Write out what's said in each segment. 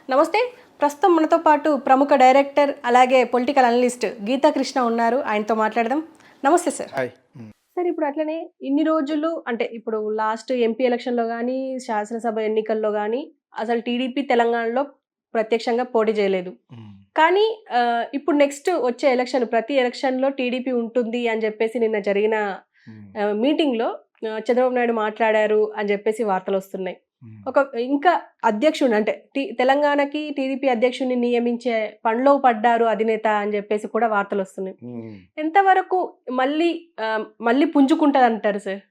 నమస్తే. ప్రస్తుతం మనతో పాటు ప్రముఖ డైరెక్టర్, అలాగే పొలిటికల్ అనలిస్ట్ గీతా కృష్ణ ఉన్నారు. ఆయనతో మాట్లాడదాం. నమస్తే సార్. హాయ్. సార్ ఇప్పుడు అట్లనే ఇన్ని రోజులు అంటే ఇప్పుడు లాస్ట్ ఎంపీ ఎలక్షన్‌లో గానీ, శాసనసభ ఎన్నికల్లో గానీ అసలు టీడీపీ తెలంగాణలో ప్రత్యక్షంగా పోటీ చేయలేదు. హ్మ్. కానీ ఇప్పుడు నెక్స్ట్ వచ్చే ఎలక్షన్ ప్రతి ఎలక్షన్‌లో టీడీపీ ఉంటుంది అని జెప్పేసి నిన్న జరిగిన హ్మ్. మీటింగ్‌లో చంద్రబాబు నాయుడు మాట్లాడారు అని జెప్పేసి వార్తలొస్తున్నాయి. హ్మ్. ఇంకా అధ్యక్షుడిని అంటే తెలంగాణకి టీడీపీ అధ్యక్షుడిని నియమించే పనిలో పడ్డారు అధినేత అని జెప్పేసి కూడా వార్తలొస్తున్నాయి. హ్మ్. ఎంతవరకు మళ్ళీ మళ్ళీ పుంజుకుంటదంటారు సార్?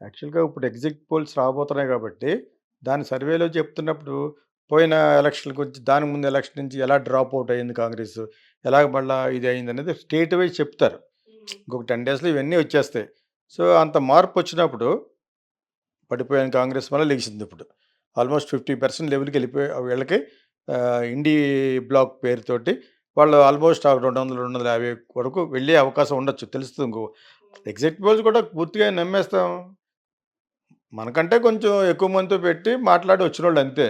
యాక్చువల్‌గా ఇప్పుడు ఎగ్జిట్ పోల్స్ రాబోతున్నాయి కాబట్టి, దాని సర్వేలో చెప్తున్నప్పుడు పోయిన ఎలక్షన్ గురించి, దానికి ముందు ఎలక్షన్ నుంచి ఎలా డ్రాప్ అవుట్ అయింది కాంగ్రెస్, ఎలాగ మళ్ళా ఇది అయిందనేది స్టేట్ వైస్ చెప్తారు. ఇంకొక 10 డేస్‌లో ఇవన్నీ వచ్చేస్తాయి. సో, అంత మార్పొచ్చినప్పుడు పడిపోయిన కాంగ్రెస్ మళ్ళా లెగిసిందిప్పుడు. ఆల్మోస్ట్ 50% లెవెల్‌కి వెళ్ళిపోయి వీళ్ళకి ఇండీ బ్లాక్ పేరుతోటి వాళ్ళు ఆల్మోస్ట్ 200, 250 వరకు వెళ్ళే అవకాశం ఉండొచ్చు. తెలుస్తుంది ఇంకో ఎగ్జిట్ పోల్స్ కూడా పూర్తిగా నమ్మేస్తాం. మనకంటే కొంచెం ఎక్కువ మందితో పెట్టి మాట్లాడి వచ్చినోళ్ళు అంతే.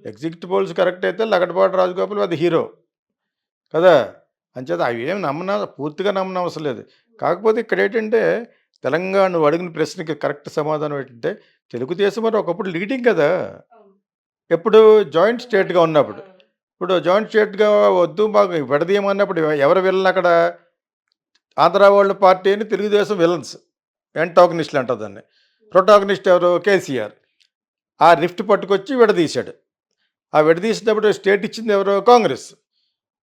ఎగ్జిట్ పోల్స్ కరెక్ట్ అయితే లగడపాటి రాజగోపాల్ అది హీరో కదా! అంచేత అవేం పూర్తిగా నమ్మనవసరం లేదు. కాకపోతే ఇక్కడేంటంటే తెలంగాణ నువ్వు అడిగిన ప్రశ్నకి కరెక్ట్ సమాధానం ఏంటంటే తెలుగుదేశం మరి ఒకప్పుడు లీడింగ్ కదా! ఎప్పుడు జాయింట్ స్టేట్‌గా ఉన్నప్పుడు. ఇప్పుడు జాయింట్ స్టేట్‌గా వద్దు మాకు విడదీయమన్నప్పుడు ఎవరు విలన్ అక్కడ? ఆంధ్ర వాళ్ళ పార్టీ అని తెలుగుదేశం విలన్స్. యాంటాగనిస్టులు అంటారు దాన్ని. ప్రొటాగనిస్ట్ ఎవరు? కేసీఆర్. ఆ రిఫ్ట్ పట్టుకొచ్చి విడదీశాడు. ఆ విడదీసినప్పుడు స్టేట్ ఇచ్చింది ఎవరు? కాంగ్రెస్.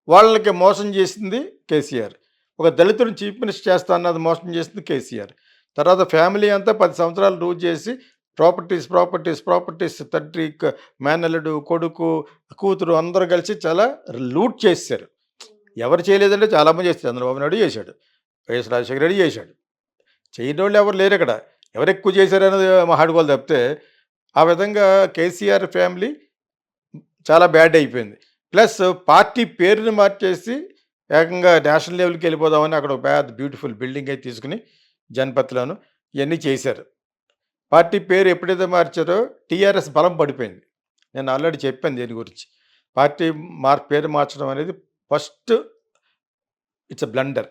వాళ్ళకి మోసం చేసింది కేసీఆర్. ఒక దళితుడిని చీఫ్ మినిస్టర్ చేస్తా అన్నది మోసం చేసింది కేసీఆర్. తర్వాత ఫ్యామిలీ అంతా 10 సంవత్సరాలు రూల్ చేసి ప్రాపర్టీస్, ప్రాపర్టీస్, ప్రాపర్టీస్ తండ్రి, మేనల్లుడు, కొడుకు, కూతురు అందరూ కలిసి చాలా లూట్ చేసేశారు. ఎవరు చేయలేదంటే చాలామంది చేశారు. చంద్రబాబు నాయుడు చేశాడు. వైఎస్ రాజశేఖర రెడ్డి చేశాడు. చేయనోళ్ళు ఎవరు లేరిక్కడ. ఎవరెక్కువ చేశారనేది మాట్లాడుకోవాలి తప్పితే, ఆ విధంగా కేసీఆర్ ఫ్యామిలీ చాలా బ్యాడ్ అయిపోయింది. ప్లస్ పార్టీ పేరుని మార్చేసి ఏకంగా నేషనల్ లెవెల్‌కి వెళ్ళిపోదామని అక్కడ ఒక పెద్ద బ్యూటిఫుల్ బిల్డింగ్ అయితే తీసుకొని జనపథ్‌లోను ఇయన్నీ చేశారు. పార్టీ పేరు ఎప్పుడైతే మార్చారో టీఆర్ఎస్ బలం పడిపోయింది. నేను ఆల్రెడీ చెప్పాను దీని గురించి. పార్టీ పేరు మార్చడం అనేది first it's a blunder.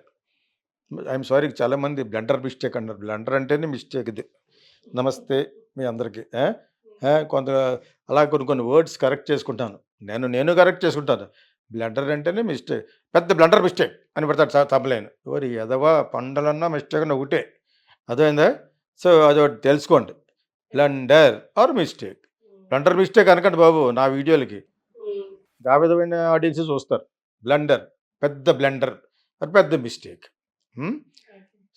I'm sorry చాలామంది బ్లండర్ మిస్టేక్ అన్నారు. బ్లండర్ అంటేనే మిస్టేక్ ఇది. నమస్తే మీ అందరికీ. కొంత అలా కొన్ని కొన్ని వర్డ్స్ కరెక్ట్ చేసుకుంటాను. నేను కరెక్ట్ చేసుకుంటాను. బ్లండర్ అంటేనే మిస్టేక్. పెద్ద బ్లండర్ మిస్టేక్ అని పెడతాడు తమ్ములైన. ఓరి ఎదవా పండలన్నా మిస్టేక్ అన్న ఒకటే. అర్థమైందా? సో, అదొకటి తెలుసుకోండి. Blunder or mistake. Blunder mistake అనకండి బాబు నా వీడియోలకి. ఆ విధమైన ఆడియన్సే చూస్తారు. బ్లండర్ పెద్ద బ్లండర్ అది పెద్ద మిస్టేక్. హ్మ్.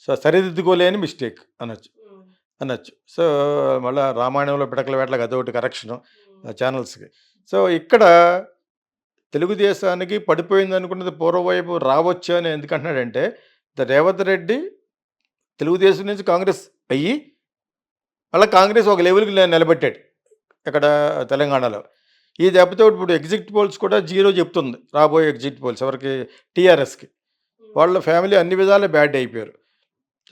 సో, సరిదిద్దుకోలేని మిస్టేక్ అనొచ్చు. సో, మళ్ళా రామాయణంలో పిడకల వేటలకి అదొకటి కరెక్షను ఛానల్స్‌కి. సో, ఇక్కడ తెలుగుదేశానికి పడిపోయిందనుకున్నది పూర్వవైపు రావచ్చు అని ఎందుకంటున్నాడంటే, రేవంత్ రెడ్డి తెలుగుదేశం నుంచి కాంగ్రెస్ అయ్యి, మళ్ళా కాంగ్రెస్ ఒక లెవెల్‌కి నిలబెట్టాడు. ఇక్కడ తెలంగాణలో. ఈ దెబ్బతో ఇప్పుడు ఎగ్జిట్ పోల్స్ కూడా జీరో చెప్తుంది. రాబోయే ఎగ్జిట్ పోల్స్ ఎవరికి? టీఆర్ఎస్‌కి. వాళ్ళ ఫ్యామిలీ అన్ని విధాలా బ్యాడ్ అయిపోయారు.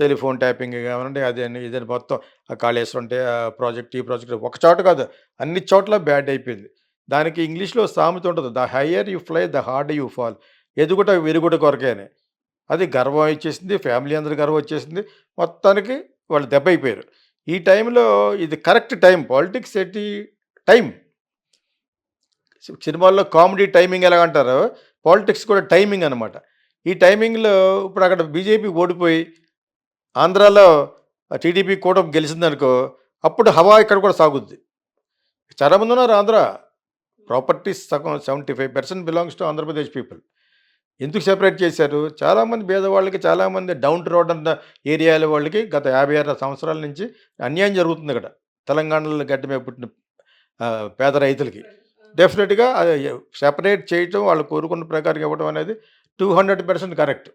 టెలిఫోన్ ట్యాపింగ్ కానివ్వండి, అదని ఇదని మొత్తం ఆ కాళేశ్వరం అంటే ఆ ప్రాజెక్ట్, ఈ ప్రాజెక్ట్ ఒక చోట కాదు అన్ని చోట్ల బ్యాడ్ అయిపోయింది. దానికి ఇంగ్లీష్‌లో సామెత ఉంటది. The higher you fly the harder you fall. ఎదుగుట విరుగుట కొరకే అని. అది గర్వం ఇచ్చేసింది. ఫ్యామిలీ అందరూ గర్వం వచ్చేసింది. మొత్తానికి వాళ్ళు దెబ్బ అయిపోయారు. ఈ టైంలో ఇది కరెక్ట్ టైం. పాలిటిక్స్ ఎట్టి టైం. సినిమాల్లో కామెడీ టైమింగ్ ఎలాగంటారో పాలిటిక్స్ కూడా టైమింగ్ అనమాట. ఈ టైమింగ్‌లో ఇప్పుడు అక్కడ బీజేపీ ఓడిపోయి ఆంధ్రాలో టీడీపీ కూటమి గెలిచిందనుకో, అప్పుడు హవా ఇక్కడ కూడా సాగుద్ది. చాలామంది ఉన్నారు ఆంధ్ర. ప్రాపర్టీస్ సగం 75% బిలాంగ్స్ టు ఆంధ్రప్రదేశ్ పీపుల్. ఎందుకు సెపరేట్ చేశారు? చాలామంది పేదవాళ్ళకి, చాలామంది డౌన్ టు రోడ్ అన్న ఏరియాల వాళ్ళకి గత 56 సంవత్సరాల నుంచి అన్యాయం జరుగుతుంది ఇక్కడ. తెలంగాణలో గడ్డ మీద పుట్టిన పేద రైతులకి. డెఫినెట్‌గా అది సెపరేట్ చేయటం, వాళ్ళు కోరుకున్న ప్రకారం ఇవ్వడం అనేది 200% కరెక్ట్.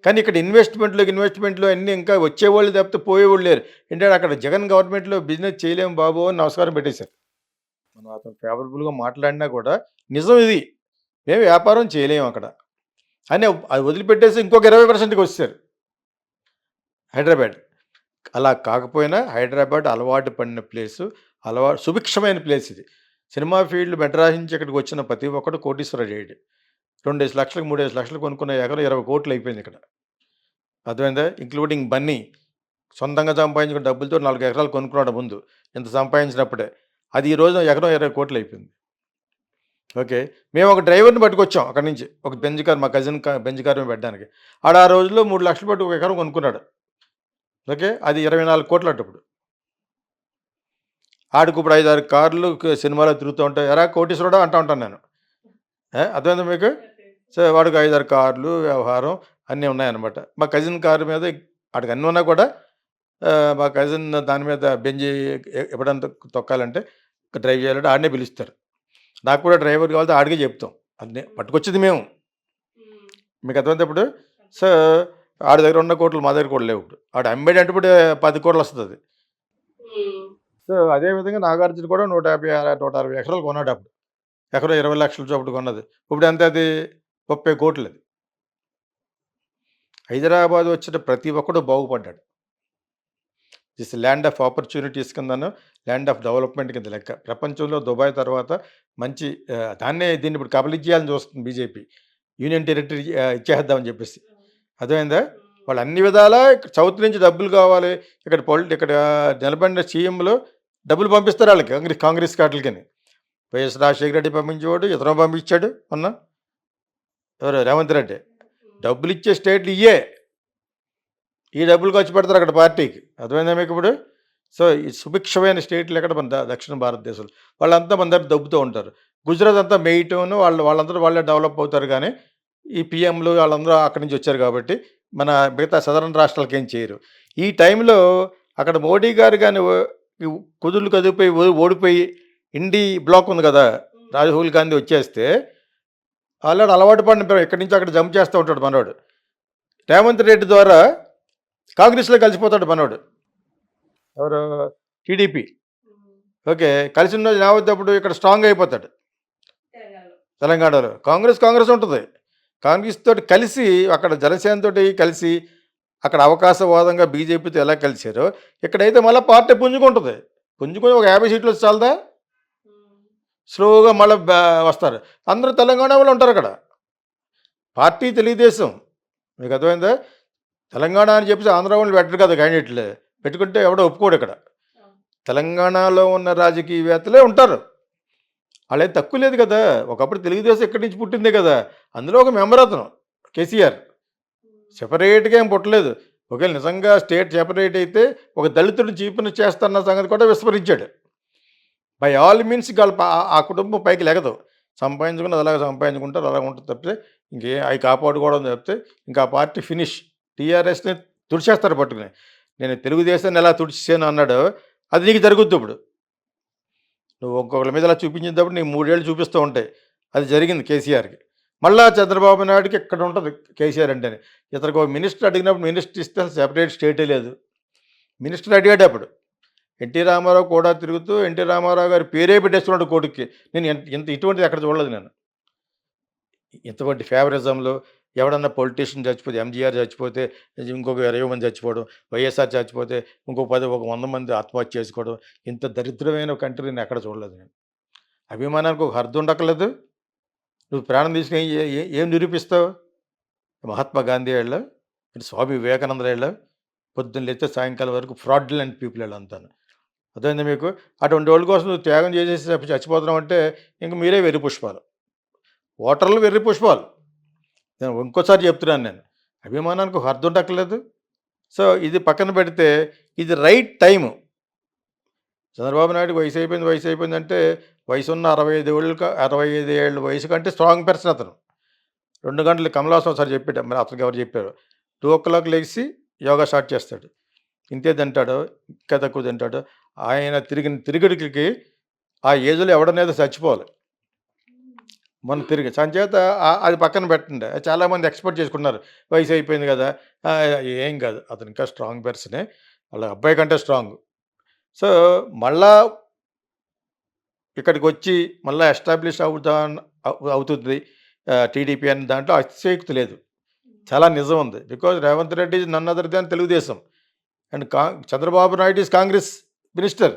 కానీ ఇక్కడ ఇన్వెస్ట్మెంట్‌లు అన్నీ ఇంకా వచ్చేవాళ్ళు తప్పితే పోయేవాళ్ళు లేరు. ఏంటంటే అక్కడ జగన్ గవర్నమెంట్‌లో బిజినెస్ చేయలేము బాబు అని నమస్కారం పెట్టేశారు. మనం అతను ఫేవరబుల్‌గా మాట్లాడినా కూడా నిజం ఇది. మేము వ్యాపారం చేయలేము అక్కడ. అని అది వదిలిపెట్టేసి ఇంకొక 20%కి వచ్చేసారు హైదరాబాద్. అలా కాకపోయినా హైదరాబాద్ అలవాటు పడిన ప్లేసు, సుభిక్షమైన ప్లేస్ ఇది. సినిమా ఫీల్డ్ మెడ్రాస్ నుంచి ఇక్కడికి వచ్చిన ప్రతి ఒక్కడు కోటీశ్వరుడు అయ్యాడు. 2,00,000 3,00,000 కొనుక్కున్న ఎకరం 20 కోట్లు అయిపోయింది ఇక్కడ. అర్థమైందా? ఇంక్లూడింగ్ బన్నీ. సొంతంగా సంపాదించుకున్న డబ్బులతో 4 ఎకరాలు కొనుక్కున్నాడు ముందు. ఇంత సంపాదించినప్పుడే. అది ఈ రోజున ఎకరం 20 కోట్లు అయిపోయింది. ఓకే. మేము ఒక డ్రైవర్‌ని పట్టుకొచ్చాం అక్కడి నుంచి. ఒక బెంజ్ కార్ మా కజిన్ బెంజ్ కార్ మీద పెట్టడానికి. ఆడు ఆ రోజుల్లో 3,00,000 పెట్టి ఒక ఎకరం కొనుక్కున్నాడు. ఓకే. అది 24 కోట్లు అట్టప్పుడు. ఆడికి ఇప్పుడు 5, 6 కార్లు సినిమాలో తిరుగుతూ ఉంటాయి. ఎరా కోటీశ్వరుడా అంటా ఉంటాను నేను. అర్థమైందా మీకు? సో వాడికి 5, 6 కార్లు, వ్యవహారం అన్నీ ఉన్నాయన్నమాట. మా కజిన్ కారు మీద ఆడికి అన్నీ ఉన్నా కూడా మా కజిన్ దాని మీద బెంజి ఎప్పుడన్నా తొక్కాలంటే డ్రైవ్ చేయాలంటే ఆడినే పిలుస్తారు. నాకు కూడా డ్రైవర్ కావాలంటే ఆడికే చెప్తాం. అన్నీ పట్టుకొచ్చేది మేము. మీకు అర్థమైందా ఇప్పుడు? సో ఆడి దగ్గర ఉన్న కోట్లు మా దగ్గర కూడా లేవు ఇప్పుడు. ఆడు అమ్మేడు అంటే ఇప్పుడు 10 కోట్లు వస్తుంది. సో అదేవిధంగా నాగార్జున కూడా 150, 160 ఎకరాలు కొన్నాడు అప్పుడు. ఎకరం 20 లక్షల చొప్పున కొన్నది. ఇప్పుడు ఎంత అది? 30 కోట్లు అది. హైదరాబాద్ వచ్చిన ప్రతి ఒక్కడు బాగుపడ్డాడు. దిస్ ల్యాండ్ ఆఫ్ ఆపర్చునిటీస్ కిందను, ల్యాండ్ ఆఫ్ డెవలప్మెంట్ కింద లెక్క. ప్రపంచంలో దుబాయ్ తర్వాత మంచి దీన్ని ఇప్పుడు కబలించేయాలని చూస్తుంది బీజేపీ. యూనియన్ టెరిటరీ ఇచ్చేద్దామని చెప్పేసి. అర్థమైందా? వాళ్ళు అన్ని విధాలా సౌత్ నుంచి డబ్బులు కావాలి, ఇక్కడ నిలబడిన సీఎంలు డబ్బులు పంపిస్తారు వాళ్ళకి కాంగ్రెస్ కాట్లకని. వైఎస్ రాజశేఖర రెడ్డి పంపించేవాడు, ఇతను పంపించాడు మొన్న. ఎవరు? రేవంత్ రెడ్డి. డబ్బులు ఇచ్చే స్టేట్లు ఇయ్యే. ఈ డబ్బులు ఖర్చు పెడతారు అక్కడ పార్టీకి. అర్థమైందా మీకు ఇప్పుడు? సో ఈ సుభిక్షమైన స్టేట్లు ఎక్కడ మన దక్షిణ భారతదేశంలో వాళ్ళంతా మన దగ్గర దబ్బుతూ ఉంటారు. గుజరాత్ అంతా మెయిటోను వాళ్ళందరూ వాళ్ళే డెవలప్ అవుతారు. కానీ ఈ పిఎంలు వాళ్ళందరూ అక్కడి నుంచి వచ్చారు కాబట్టి మన మిగతా సదరన్ రాష్ట్రాలకి ఏం చేయరు. ఈ టైంలో అక్కడ మోడీ గారు కానీ కుదుళ్ళు కదిలిపోయి ఓడిపోయి ఇండి బ్లాక్ ఉంది కదా, రాహుల్ గాంధీ వచ్చేస్తే ఆల్రెడీ అలవాటు పడిన ఇక్కడి నుంచి అక్కడ జంప్ చేస్తూ ఉంటాడు మనోడు. రేవంత్ రెడ్డి ద్వారా కాంగ్రెస్లో కలిసిపోతాడు మనోడు. ఎవరు? టీడీపీ. ఓకే. కలిసిన రోజు ఏమవుతాడు? ఇక్కడ స్ట్రాంగ్ అయిపోతాడు. తెలంగాణలో కాంగ్రెస్ ఉంటుంది. కాంగ్రెస్ తోటి కలిసి అక్కడ జనసేనతో కలిసి అక్కడ అవకాశవాదంగా బీజేపీతో ఎలా కలిసారో ఇక్కడైతే మళ్ళీ పార్టీ పుంజుకుంటుంది. పుంజుకొని ఒక 50 సీట్లు వచ్చి చాలదా? స్లోగా మళ్ళీ వస్తారు. అందరూ తెలంగాణ వాళ్ళు ఉంటారు అక్కడ. పార్టీ తెలుగుదేశం. మీకు అర్థమైందా? తెలంగాణ అని చెప్పేసి ఆంధ్ర వాళ్ళు పెట్టరు కదా క్యాండిడేట్లు. పెట్టుకుంటే ఎవడో ఒప్పుకోడు ఇక్కడ. తెలంగాణలో ఉన్న రాజకీయవేత్తలే ఉంటారు. వాళ్ళేం తక్కువ లేదు కదా. ఒకప్పుడు తెలుగుదేశం ఇక్కడి నుంచి పుట్టిందే కదా. అందులో ఒక మెంబర్ అతను కేసీఆర్. సెపరేట్గా ఏం పుట్టలేదు. ఒకవేళ నిజంగా స్టేట్ సెపరేట్ అయితే ఒక దళితుడిని చీఫ్ మినిస్టర్ చేస్తారన్న సంగతి కూడా విస్మరించాడు. బై ఆల్ మీన్స్ ఆ కుటుంబం పైకి లెగదు. సంపాదించుకున్నది అలాగే సంపాదించుకుంటారు, అలాగ ఉంటుంది తప్పితే అవి కాపాడుకోవడం తప్పితే ఇంకా ఆ పార్టీ ఫినిష్. టీఆర్ఎస్ని తుడిచేస్తారు పట్టుకుని. నేను తెలుగుదేశాన్ని ఎలా తుడిచేసాను అన్నాడు, అది నీకు జరుగుద్ది. ఇప్పుడు నువ్వు ఒక్కొక్కరి మీద అలా చూపించేటప్పుడు నీకు 3 ఏళ్ళు చూపిస్తూ ఉంటాయి. అది జరిగింది కేసీఆర్కి. మళ్ళా చంద్రబాబు నాయుడుకి ఇక్కడ ఉంటుంది కేసీఆర్ అంటేనే. ఇతనికి ఒక మినిస్టర్ అడిగినప్పుడు మినిస్టర్ ఇస్తే సెపరేట్ స్టేటే లేదు. మినిస్టర్ అడిగాడు అప్పుడు. ఎన్టీ రామారావు కూడా తిరుగుతూ ఎన్టీ రామారావు గారి పేరే పెట్టేస్తున్నాడు కోర్టుకి. నేను ఇటువంటిది ఎక్కడ చూడలేదు నేను. ఇంతవంటి ఫేవరిజంలో ఎవడన్నా పొలిటీషియన్ చచ్చిపోతే, ఎంజీఆర్ చచ్చిపోతే ఇంకొక 20 మంది చచ్చిపోవడం, వైఎస్ఆర్ చచ్చిపోతే ఇంకో 100 మంది ఆత్మహత్య చేసుకోవడం, ఇంత దరిద్రమైన కంట్రీ నేను ఎక్కడ చూడలేదు నేను. అభిమానానికి ఒక అర్థం ఉండక్కర్లేదు. నువ్వు ప్రాణం తీసుకుని ఏం నిరూపిస్తావు? మహాత్మా గాంధీ వాళ్ళు, స్వామి వివేకానంద వాళ్ళు పొద్దున్న లేస్తే సాయంకాలం వరకు ఫ్రాడ్యులెంట్ పీపుల్ వాళ్ళు అంతాను. అర్థమైంది మీకు? అటువంటి వాళ్ళ కోసం నువ్వు త్యాగం చేసేసి చచ్చిపోతున్నావు అంటే ఇంక మీరే వెర్రి పుష్పాలు. ఓటర్లు వెర్రి పుష్పాలు. నేను ఇంకోసారి చెప్తున్నాను నేను. అభిమానానికి ఒక అర్థం ఉండక్కర్లేదు. సో ఇది పక్కన పెడితే ఇది రైట్ టైము. చంద్రబాబు నాయుడు వయసు అయిపోయిందంటే వయసున్న 65 ఏళ్ళ వయసు కంటే స్ట్రాంగ్ పర్సన్ అతను. 2 గంటలు కమలాసం ఒకసారి చెప్పాడు. మరి అతనికి ఎవరు చెప్పారు? 2 o'clock లేచి యోగా స్టార్ట్ చేస్తాడు. ఇంతే తింటాడు, ఇంకా తక్కువ తింటాడు. ఆయన తిరిగిన తిరుగుడికి ఆ ఏజ్లో ఎవడనేది చచ్చిపోవాలి. మొన్న తిరిగి సంచేత అది పక్కన పెట్టండి. చాలామంది ఎక్స్పెక్ట్ చేసుకున్నారు వయసు అయిపోయింది కదా, ఏం కాదు, అతను ఇంకా స్ట్రాంగ్ పర్సనే, వాళ్ళ అబ్బాయి కంటే స్ట్రాంగ్. సో మళ్ళా ఇక్కడికి వచ్చి మళ్ళీ ఎస్టాబ్లిష్ అవుతుంది టీడీపీ అని దాంట్లో అతిశయోక్తి లేదు. చాలా నిజం ఉంది. Because Revanth Reddy is none other than Telugu Desam and Chandrababu Naidu is Congress minister.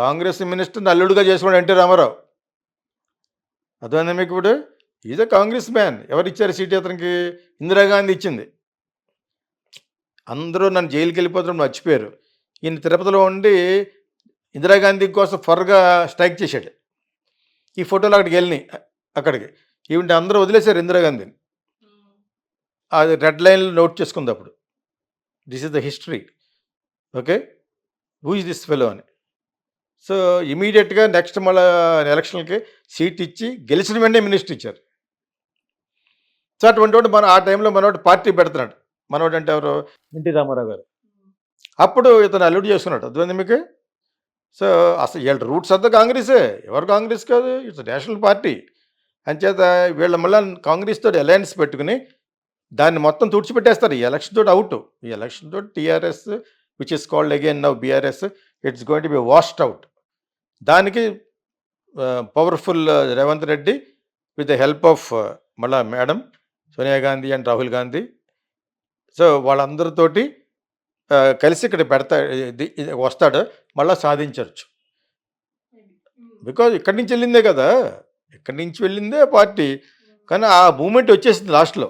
Congress మినిస్టర్ని అల్లుడుగా చేసుకున్నాడు ఎన్టీ రామారావు. అర్థమైందా మీకు ఇప్పుడు? Is a Congress man. ఎవరు ఇచ్చారు సీట్ అతనికి? ఇందిరాగాంధీ ఇచ్చింది. అందరూ నన్ను జైలుకి వెళ్ళిపోతున్నప్పుడు మర్చిపోయారు. ఈయన తిరుపతిలో ఉండి ఇందిరాగాంధీ కోసం ఫర్గా స్ట్రైక్ చేశాడు. ఈ ఫోటోలు అక్కడికి వెళ్ళినాయి అక్కడికి. ఈవింటి అందరూ వదిలేశారు ఇందిరాగాంధీని. అది రెడ్ లైన్లో నోట్ చేసుకుంది అప్పుడు. This is the history. Okay, who is this fellow అని. సో ఇమీడియట్గా నెక్స్ట్ మళ్ళీ ఎలక్షన్లకి సీట్ ఇచ్చి గెలిచిన వెంటనే మినిస్టర్ ఇచ్చారు. సో అటువంటి వాడు మన ఆ టైంలో మనోడు పార్టీ పెడుతున్నాడు. మనోడు అంటే ఎవరు? ఎన్టీ రామారావు గారు. అప్పుడు ఇతను అల్లుడు చేసుకున్నాడు. అర్థమైంది మీకు? సో అసలు వీళ్ళ రూట్స్ అంతా కాంగ్రెసే. ఎవరు కాంగ్రెస్ కాదు, ఇట్స్ నేషనల్ పార్టీ. అంచేత వీళ్ళ మళ్ళీ కాంగ్రెస్ తోటి అలయన్స్ పెట్టుకుని దాన్ని మొత్తం తుడిచిపెట్టేస్తారు. ఈ ఎలక్షన్ తోటి అవుట్. ఈ ఎలక్షన్ తోటి TRS which is called again now BRS, it's going to be washed out. దానికి powerful Revanth Reddy with the help of మళ్ళా madam Sonia Gandhi and Rahul Gandhi. So వాళ్ళందరితోటి కలిసి ఇక్కడ వస్తాడు, మళ్ళీ సాధించవచ్చు. బికాజ్ ఇక్కడి నుంచి వెళ్ళిందే కదా, ఇక్కడి నుంచి వెళ్ళిందే పార్టీ. కానీ ఆ మూమెంట్ వచ్చేసింది లాస్ట్లో.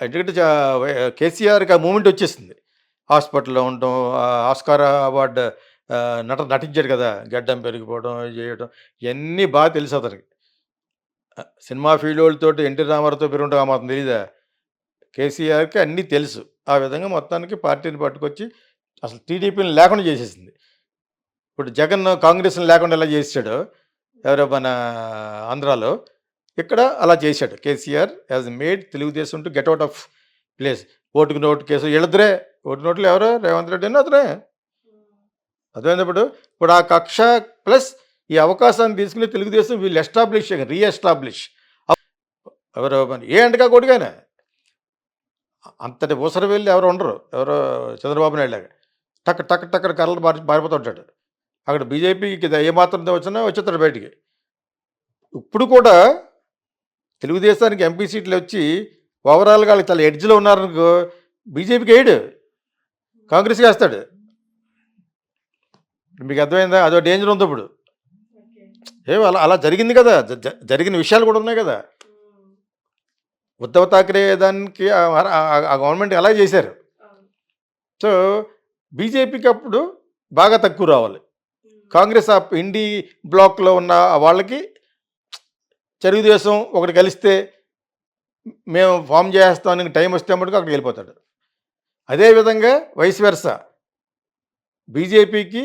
ఎందుకంటే కేసీఆర్కి ఆ మూమెంట్ వచ్చేసింది. హాస్పిటల్లో ఉండటం, ఆస్కార్ అవార్డు నటించాడు కదా, గడ్డం పెరిగిపోవడం చేయడం, ఇవన్నీ బాగా తెలుసు అతనికి. సినిమా ఫీల్డ్ వాళ్ళతో ఎన్టీ రామారావుతో పెరుగుంటాం ఆ మాత్రం తెలీదా? కేసీఆర్కి అన్నీ తెలుసు. ఆ విధంగా మొత్తానికి పార్టీని పట్టుకొచ్చి అసలు టీడీపీని లేకుండా చేసేసింది. ఇప్పుడు జగన్ కాంగ్రెస్ని లేకుండా ఎలా చేసాడో ఎవరో మన ఆంధ్రాలో, ఇక్కడ అలా చేశాడు. KCR has made Telugu Desam to get out of place. ఓటుకు నోటు కేసు వీళ్ళిద్దరే. ఓటు నోట్లు ఎవరో రేవంత్ రెడ్డి అని అతనే. అర్థమైనప్పుడు ఇప్పుడు ఆ కక్ష ప్లస్ ఈ అవకాశాన్ని తీసుకుని తెలుగుదేశం వీళ్ళు ఎస్టాబ్లిష్ రీఎస్టాబ్లిష్ ఎవరో ఏ అంటగా కొడుగానే అంతటి ఊసర వెళ్ళి ఎవరు ఉండరు. ఎవరో చంద్రబాబు నాయుడు లాగా టక్ టక్ టక్కర కర్రలు మారిపోతుంటాడు. అక్కడ బీజేపీకి ఏమాత్రం వచ్చినా వచ్చేస్తాడు బయటికి. ఇప్పుడు కూడా తెలుగుదేశానికి ఎంపీ సీట్లు వచ్చి ఓవరాల్గా వాళ్ళకి చాలా ఎడ్జ్లో ఉన్నారనుకో, బీజేపీకి వేయడు, కాంగ్రెస్కి వేస్తాడు. మీకు అర్థమైందా? అదో డేంజర్ ఉంది ఇప్పుడు. అలా అలా జరిగింది కదా, జరిగిన విషయాలు కూడా ఉన్నాయి కదా. ఉద్ధవ్ ఠాక్రే దానికి ఆ గవర్నమెంట్ అలా చేశారు. సో బీజేపీకి అప్పుడు బాగా తక్కువ రావాలి. కాంగ్రెస్ ఆ ఇండి బ్లాక్లో ఉన్న వాళ్ళకి తెలుగుదేశం ఒకటి కలిస్తే మేము ఫామ్ చేస్తామని టైం వస్తే మటుకు అక్కడికి వెళ్ళిపోతాడు. అదేవిధంగా వైస్ వెర్సా బీజేపీకి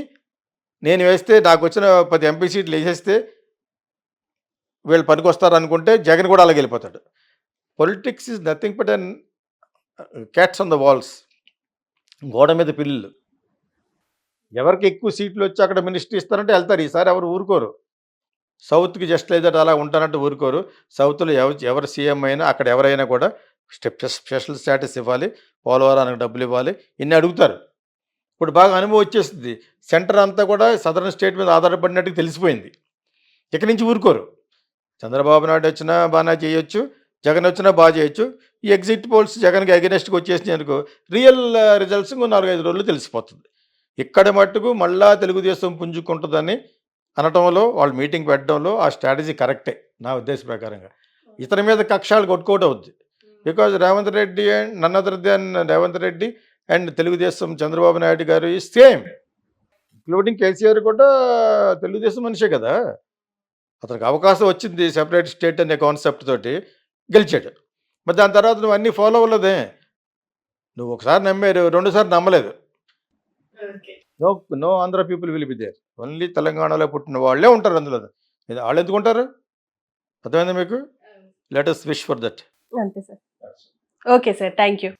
నేను వేస్తే నాకు వచ్చిన 10 ఎంపీ సీట్లు వేసేస్తే వీళ్ళు పనికొస్తారు అనుకుంటే జగన్ కూడా అలాగే వెళ్ళిపోతాడు. Politics is nothing but and cats on the walls, గోడ మీద పిల్లులు. ఎవరికి ఎక్కువ సీట్లు వచ్చి అక్కడ మినిస్ట్రీ ఇస్తారంటే వెళ్తారు. ఈసారి ఎవరు ఊరుకోరు. సౌత్కి జస్ట్ లేదంటే అలా ఉంటానంటే ఊరుకోరు. సౌత్లో ఎవరు సీఎం అయినా అక్కడ ఎవరైనా కూడా స్పెషల్ స్టేటస్ ఇవ్వాలి, పోలవరానికి డబ్బులు ఇవ్వాలి, ఇన్ని అడుగుతారు. ఇప్పుడు బాగా అనుభవం వచ్చేస్తుంది. సెంటర్ అంతా కూడా సదరన్ స్టేట్ మీద ఆధారపడినట్టుగా తెలిసిపోయింది. ఇక్కడి నుంచి ఊరుకోరు. చంద్రబాబు నాయుడు వచ్చినా బాగా చేయొచ్చు, జగన్ వచ్చినా బాగా చేయొచ్చు. ఈ ఎగ్జిట్ పోల్స్ జగన్కి అగెనెస్ట్గా వచ్చేసినాయి అనుకో, రియల్ రిజల్ట్స్ 4-5 రోజులు తెలిసిపోతుంది. ఇక్కడ మట్టుకు మళ్ళా తెలుగుదేశం పుంజుకుంటుందని అనటంలో, వాళ్ళు మీటింగ్ పెట్టడంలో ఆ స్ట్రాటజీ కరెక్టే నా ఉద్దేశ ప్రకారంగా. ఇతని మీద కక్షాలు కొట్టుకోవడం అవుద్ది. Because Revanth Reddy and none other than Revanth Reddy and Telugu Desam Chandrababu Naidu garu ఈ సేమ్, ఇంక్లూడింగ్ కేసీఆర్ కూడా తెలుగుదేశం మనిషే కదా. అతనికి అవకాశం వచ్చింది సెపరేట్ స్టేట్ అనే కాన్సెప్ట్ తోటి గెలిచాడు. మరి దాని తర్వాత నువ్వు అన్నీ ఫాలో అవ్వలేదే. నువ్వు ఒకసారి నమ్మారు, రెండోసారి నమ్మలేదు. No Andhra people will be there. Only తెలంగాణలో పుట్టిన వాళ్ళే ఉంటారు అందులో. వాళ్ళు ఎందుకు ఉంటారు? అర్థమైందా మీకు? Let us wish for that. అంతే sir. Okay sir, thank you.